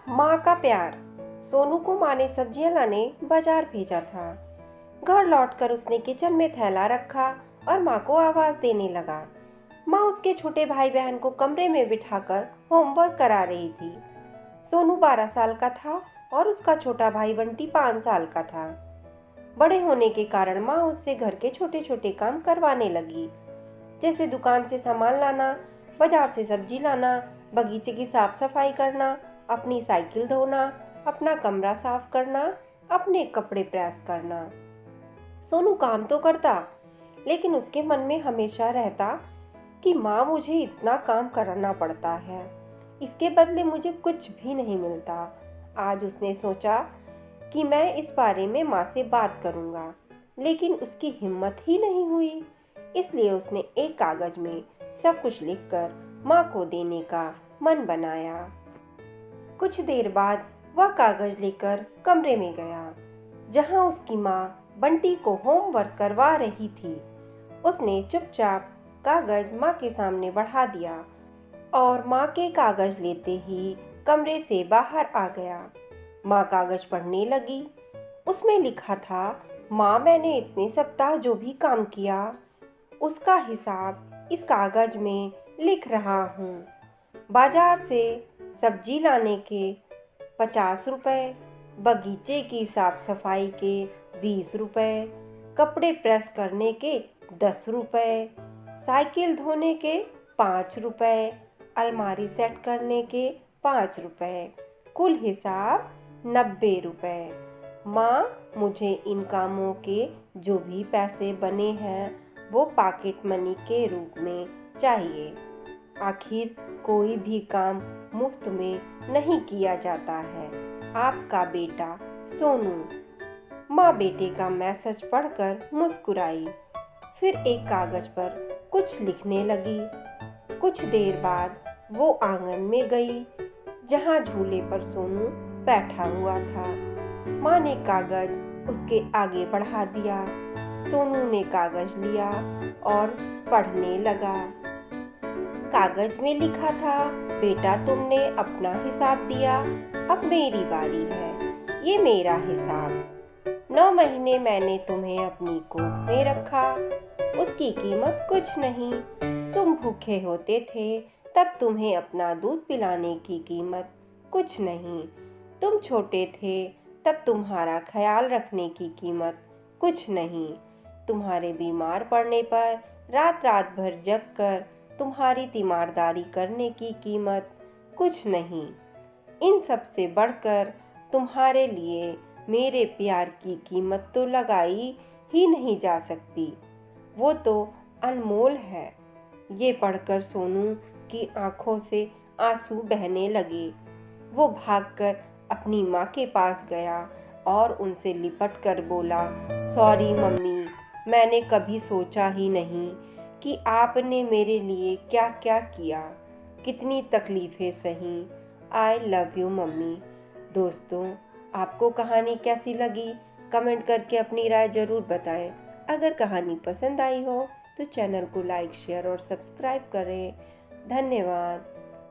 माँ का प्यार। सोनू को माँ ने सब्जियां लाने बाजार भेजा था। घर लौटकर उसने किचन में थैला रखा और माँ को आवाज देने लगा। माँ उसके छोटे भाई बहन को कमरे में बिठाकर होमवर्क करा रही थी। सोनू 12 साल का था और उसका छोटा भाई बंटी 5 साल का था। बड़े होने के कारण माँ उससे घर के छोटे छोटे काम करवाने लगी, जैसे दुकान से सामान लाना, बाजार से सब्जी लाना, बगीचे की साफ सफाई करना, अपनी साइकिल धोना, अपना कमरा साफ करना, अपने कपड़े प्रेस करना। सोनू काम तो करता, लेकिन उसके मन में हमेशा रहता कि माँ मुझे इतना काम करना पड़ता है, इसके बदले मुझे कुछ भी नहीं मिलता। आज उसने सोचा कि मैं इस बारे में माँ से बात करूँगा, लेकिन उसकी हिम्मत ही नहीं हुई। इसलिए उसने एक कागज में सब कुछ लिखकर माँ को देने का मन बनाया। कुछ देर बाद वह कागज लेकर कमरे में गया, जहाँ उसकी माँ बंटी को होमवर्क करवा रही थी। उसने चुपचाप कागज माँ के सामने बढ़ा दिया और माँ के कागज लेते ही कमरे से बाहर आ गया। माँ कागज पढ़ने लगी। उसमें लिखा था, माँ मैंने इतने सप्ताह जो भी काम किया उसका हिसाब इस कागज में लिख रहा हूँ। बाजार से सब्जी लाने के 50 रुपए, बगीचे की साफ सफाई के 20 रुपए, कपड़े प्रेस करने के 10 रुपए, साइकिल धोने के 5 रुपए, अलमारी सेट करने के 5 रुपए, कुल हिसाब 90 रुपए। माँ, मुझे इन कामों के जो भी पैसे बने हैं वो पॉकेट मनी के रूप में चाहिए। आखिर कोई भी काम मुफ्त में नहीं किया जाता है। आपका बेटा सोनू। माँ बेटे का मैसेज पढ़कर मुस्कुराई, फिर एक कागज पर कुछ लिखने लगी। कुछ देर बाद वो आंगन में गई, जहाँ झूले पर सोनू बैठा हुआ था। माँ ने कागज उसके आगे बढ़ा दिया। सोनू ने कागज लिया और पढ़ने लगा। कागज में लिखा था, बेटा तुमने अपना हिसाब दिया, अब मेरी बारी है, ये मेरा हिसाब। 9 महीने मैंने तुम्हें अपनी गोद में रखा, उसकी कीमत कुछ नहीं। तुम भूखे होते थे तब तुम्हें अपना दूध पिलाने की कीमत कुछ नहीं। तुम छोटे थे तब तुम्हारा ख्याल रखने की कीमत कुछ नहीं। तुम्हारे बीमार पड़ने पर रात रात भर जग कर तुम्हारी तीमारदारी करने की कीमत कुछ नहीं। इन सब से बढ़कर तुम्हारे लिए मेरे प्यार की कीमत तो लगाई ही नहीं जा सकती, वो तो अनमोल है। ये पढ़कर सोनू की आंखों से आंसू बहने लगे। वो भागकर अपनी माँ के पास गया और उनसे लिपट कर बोला, सॉरी मम्मी, मैंने कभी सोचा ही नहीं कि आपने मेरे लिए क्या क्या किया, कितनी तकलीफ़ें सही। I love you mummy. दोस्तों, आपको कहानी कैसी लगी कमेंट करके अपनी राय ज़रूर बताएं। अगर कहानी पसंद आई हो तो चैनल को लाइक, शेयर और सब्सक्राइब करें। धन्यवाद।